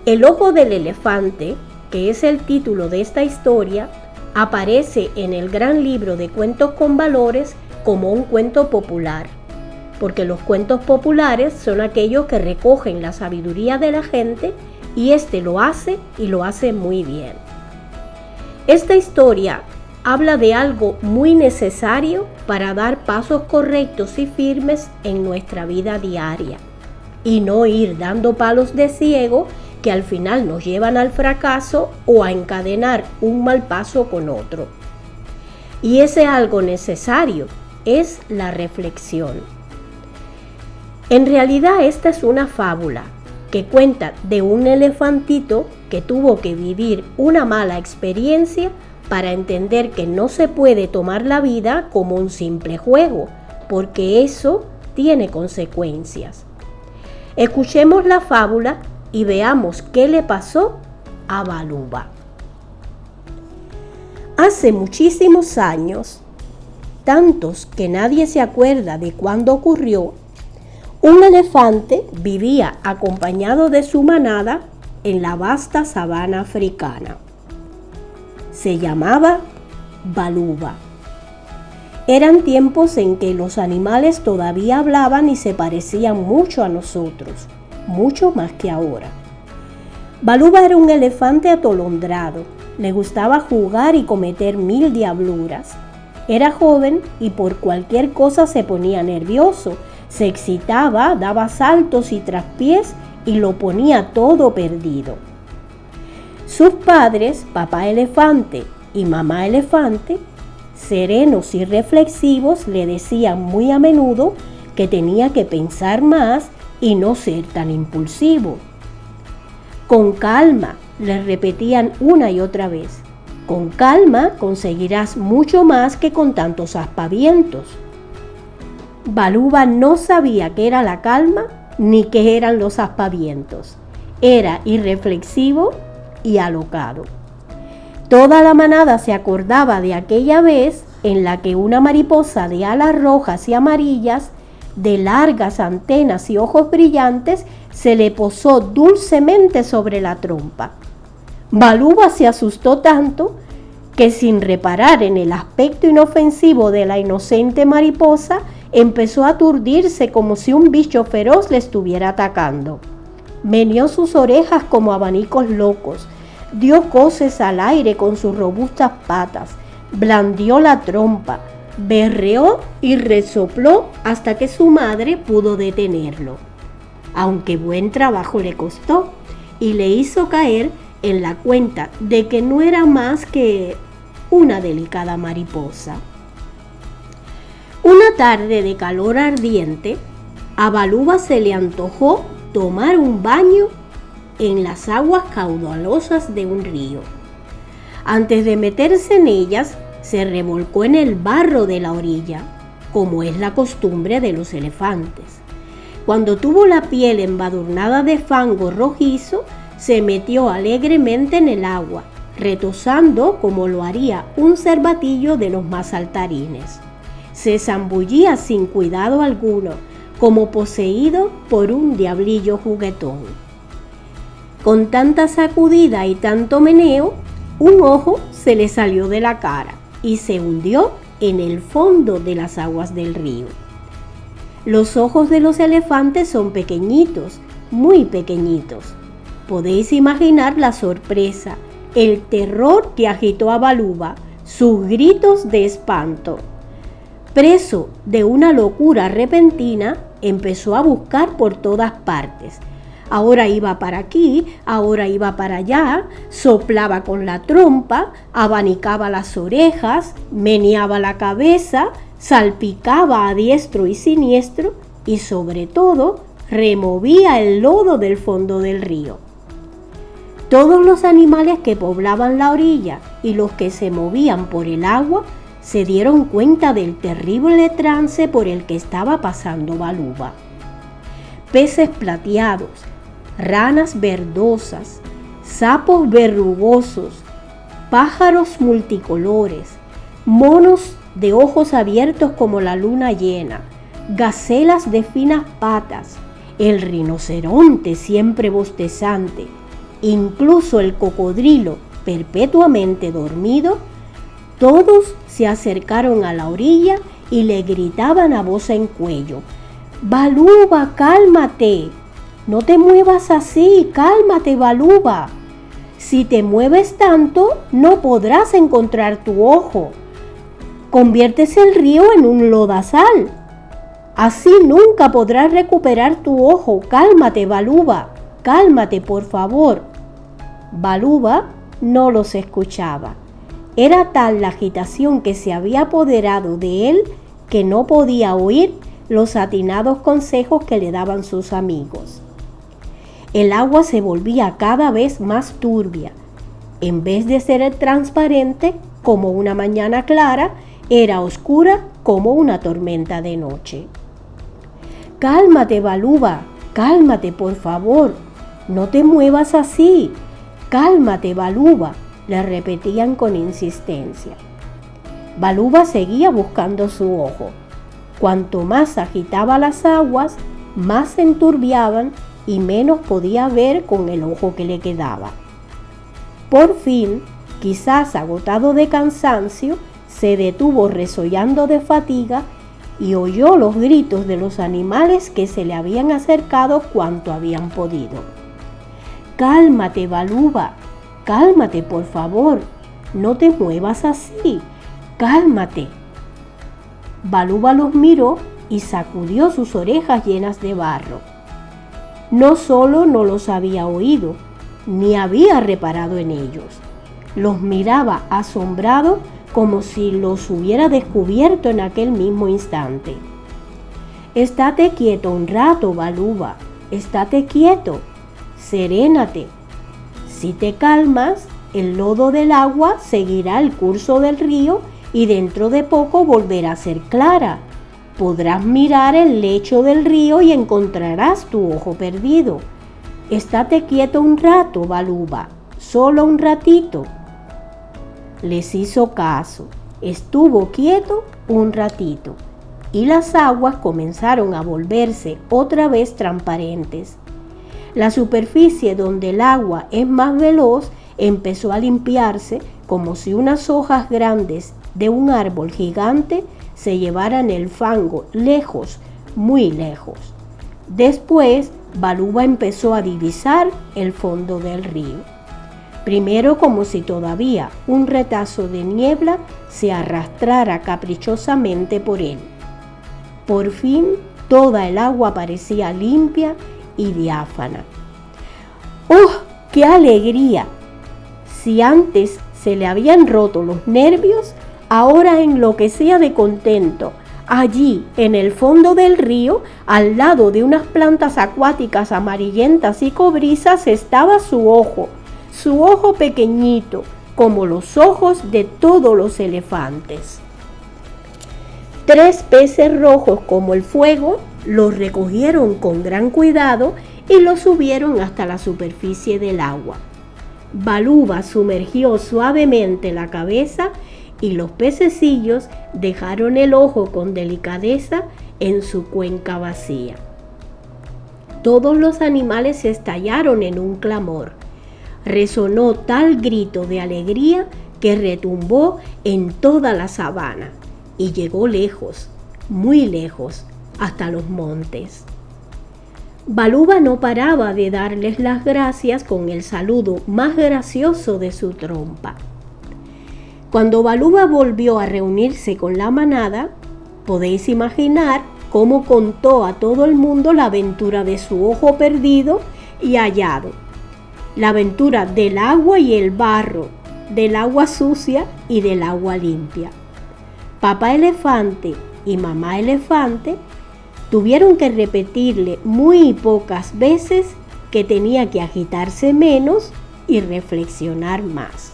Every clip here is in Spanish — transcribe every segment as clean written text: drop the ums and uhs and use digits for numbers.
El ojo del elefante, que es el título de esta historia, aparece en el gran libro de cuentos con valores como un cuento popular, porque los cuentos populares son aquellos que recogen la sabiduría de la gente y lo hace y lo hace muy bien. Esta historia habla de algo muy necesario para dar pasos correctos y firmes en nuestra vida diaria y no ir dando palos de ciego que al final nos llevan al fracaso o a encadenar un mal paso con otro. Y ese algo necesario es la reflexión. En realidad esta es una fábula que cuenta de un elefantito que tuvo que vivir una mala experiencia para entender que no se puede tomar la vida como un simple juego, porque eso tiene consecuencias. Escuchemos la fábula y veamos qué le pasó a Baluba. Hace muchísimos años, tantos que nadie se acuerda de cuándo ocurrió, un elefante vivía acompañado de su manada en la vasta sabana africana. Se llamaba Baluba. Eran tiempos en que los animales todavía hablaban y se parecían mucho a nosotros, mucho más que ahora. Baluba era un elefante atolondrado, le gustaba jugar y cometer 1000 diabluras. Era joven y por cualquier cosa se ponía nervioso, se excitaba, daba saltos y traspiés y lo ponía todo perdido. Sus padres, papá elefante y mamá elefante, serenos y reflexivos, le decían muy a menudo que tenía que pensar más y no ser tan impulsivo. Con calma, le repetían una y otra vez. Con calma conseguirás mucho más que con tantos aspavientos. Baluba no sabía qué era la calma ni qué eran los aspavientos. Era irreflexivo y alocado. Toda la manada se acordaba de aquella vez en la que una mariposa de alas rojas y amarillas, de largas antenas y ojos brillantes, se le posó dulcemente sobre la trompa. Baluba se asustó tanto que, sin reparar en el aspecto inofensivo de la inocente mariposa, empezó a aturdirse como si un bicho feroz le estuviera atacando. Meneó sus orejas como abanicos locos, dio coces al aire con sus robustas patas, blandió la trompa, berreó y resopló hasta que su madre pudo detenerlo, aunque buen trabajo le costó y le hizo caer en la cuenta de que no era más que una delicada mariposa. Una tarde de calor ardiente, a Baluba se le antojó tomar un baño en las aguas caudalosas de un río. Antes de meterse en ellas, se revolcó en el barro de la orilla, como es la costumbre de los elefantes. Cuando tuvo la piel embadurnada de fango rojizo, se metió alegremente en el agua, retozando como lo haría un cervatillo de los más saltarines. Se zambullía sin cuidado alguno, como poseído por un diablillo juguetón. Con tanta sacudida y tanto meneo, un ojo se le salió de la cara y se hundió en el fondo de las aguas del río. Los ojos de los elefantes son pequeñitos, muy pequeñitos. Podéis imaginar la sorpresa, el terror que agitó a Baluba, sus gritos de espanto. Preso de una locura repentina, empezó a buscar por todas partes. Ahora iba para aquí, ahora iba para allá, soplaba con la trompa, abanicaba las orejas, meneaba la cabeza, salpicaba a diestro y siniestro y, sobre todo, removía el lodo del fondo del río. Todos los animales que poblaban la orilla y los que se movían por el agua se dieron cuenta del terrible trance por el que estaba pasando Baluba. Peces plateados, ranas verdosas, sapos verrugosos, pájaros multicolores, monos de ojos abiertos como la luna llena, gacelas de finas patas, el rinoceronte siempre bostezante, incluso el cocodrilo perpetuamente dormido, todos se acercaron a la orilla y le gritaban a voz en cuello: «Baluba, cálmate, no te muevas así, cálmate, Baluba. Si te mueves tanto, no podrás encontrar tu ojo. Conviertes el río en un lodazal. Así nunca podrás recuperar tu ojo. Cálmate, Baluba, cálmate, por favor». Baluba no los escuchaba. Era tal la agitación que se había apoderado de él que no podía oír los atinados consejos que le daban sus amigos. El agua se volvía cada vez más turbia. En vez de ser transparente como una mañana clara, era oscura como una tormenta de noche. «Cálmate, Baluba, cálmate, por favor, no te muevas así. Cálmate, Baluba», le repetían con insistencia. Baluba seguía buscando su ojo. Cuanto más agitaba las aguas, más se enturbiaban y menos podía ver con el ojo que le quedaba. Por fin, quizás agotado de cansancio, se detuvo resollando de fatiga y oyó los gritos de los animales que se le habían acercado cuanto habían podido. «Cálmate, Baluba, cálmate, por favor, no te muevas así, cálmate». Baluba los miró y sacudió sus orejas llenas de barro. No solo no los había oído, ni había reparado en ellos. Los miraba asombrado como si los hubiera descubierto en aquel mismo instante. «Estate quieto un rato, Baluba, estate quieto, serénate. Si te calmas, el lodo del agua seguirá el curso del río y dentro de poco volverá a ser clara. Podrás mirar el lecho del río y encontrarás tu ojo perdido. Estate quieto un rato, Baluba, solo un ratito». Les hizo caso, estuvo quieto un ratito y las aguas comenzaron a volverse otra vez transparentes. La superficie donde el agua es más veloz empezó a limpiarse como si unas hojas grandes de un árbol gigante se llevaran el fango lejos, muy lejos. Después, Baluba empezó a divisar el fondo del río. Primero como si todavía un retazo de niebla se arrastrara caprichosamente por él. Por fin, toda el agua parecía limpia y diáfana. ¡Oh, qué alegría! Si antes se le habían roto los nervios, ahora enloquecía de contento. Allí, en el fondo del río, al lado de unas plantas acuáticas amarillentas y cobrizas, estaba su ojo pequeñito, como los ojos de todos los elefantes. 3 peces rojos como el fuego los recogieron con gran cuidado y los subieron hasta la superficie del agua. Baluba sumergió suavemente la cabeza y los pececillos dejaron el ojo con delicadeza en su cuenca vacía. Todos los animales estallaron en un clamor. Resonó tal grito de alegría que retumbó en toda la sabana y llegó lejos, muy lejos, hasta los montes. Baluba no paraba de darles las gracias con el saludo más gracioso de su trompa. Cuando Baluba volvió a reunirse con la manada, podéis imaginar cómo contó a todo el mundo la aventura de su ojo perdido y hallado, la aventura del agua y el barro, del agua sucia y del agua limpia. Papá elefante y mamá elefante tuvieron que repetirle muy pocas veces que tenía que agitarse menos y reflexionar más.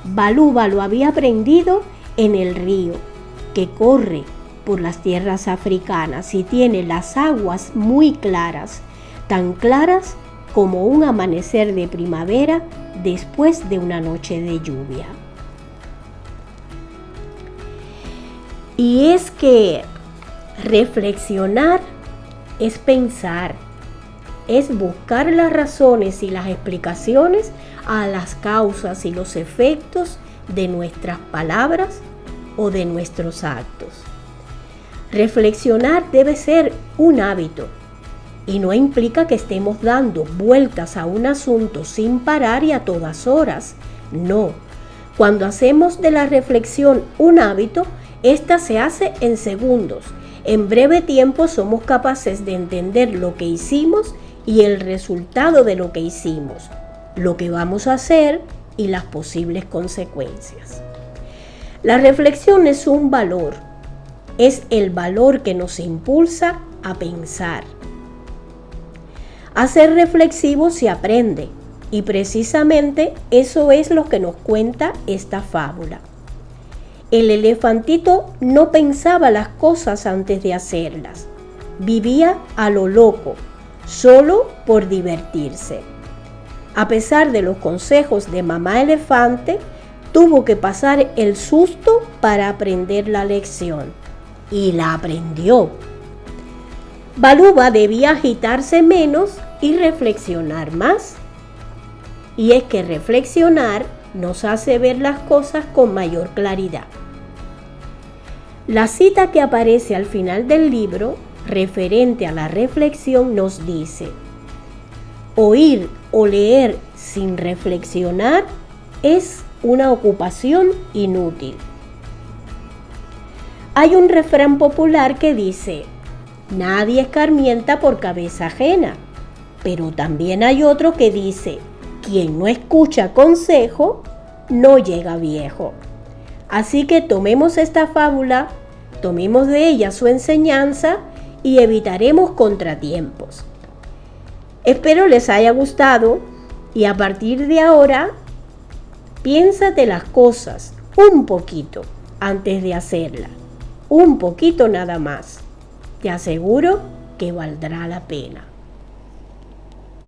Baluba lo había aprendido en el río, que corre por las tierras africanas y tiene las aguas muy claras, tan claras como un amanecer de primavera después de una noche de lluvia. Y es que reflexionar es pensar, es buscar las razones y las explicaciones a las causas y los efectos de nuestras palabras o de nuestros actos. Reflexionar debe ser un hábito y no implica que estemos dando vueltas a un asunto sin parar y a todas horas. No. Cuando hacemos de la reflexión un hábito, esta se hace en segundos. En breve tiempo somos capaces de entender lo que hicimos y el resultado de lo que hicimos, lo que vamos a hacer y las posibles consecuencias. La reflexión es un valor, es el valor que nos impulsa a pensar. A ser reflexivo se aprende y precisamente eso es lo que nos cuenta esta fábula. El elefantito no pensaba las cosas antes de hacerlas, vivía a lo loco, solo por divertirse. A pesar de los consejos de mamá elefante, tuvo que pasar el susto para aprender la lección. Y la aprendió. Baluba debía agitarse menos y reflexionar más. Y es que reflexionar nos hace ver las cosas con mayor claridad. La cita que aparece al final del libro, referente a la reflexión, nos dice: oír o leer sin reflexionar es una ocupación inútil. Hay un refrán popular que dice: nadie escarmienta por cabeza ajena, pero también hay otro que dice: quien no escucha consejo no llega viejo. Así que tomemos esta fábula, tomemos de ella su enseñanza y evitaremos contratiempos. Espero les haya gustado y a partir de ahora, piénsate las cosas un poquito antes de hacerlas, un poquito nada más. Te aseguro que valdrá la pena.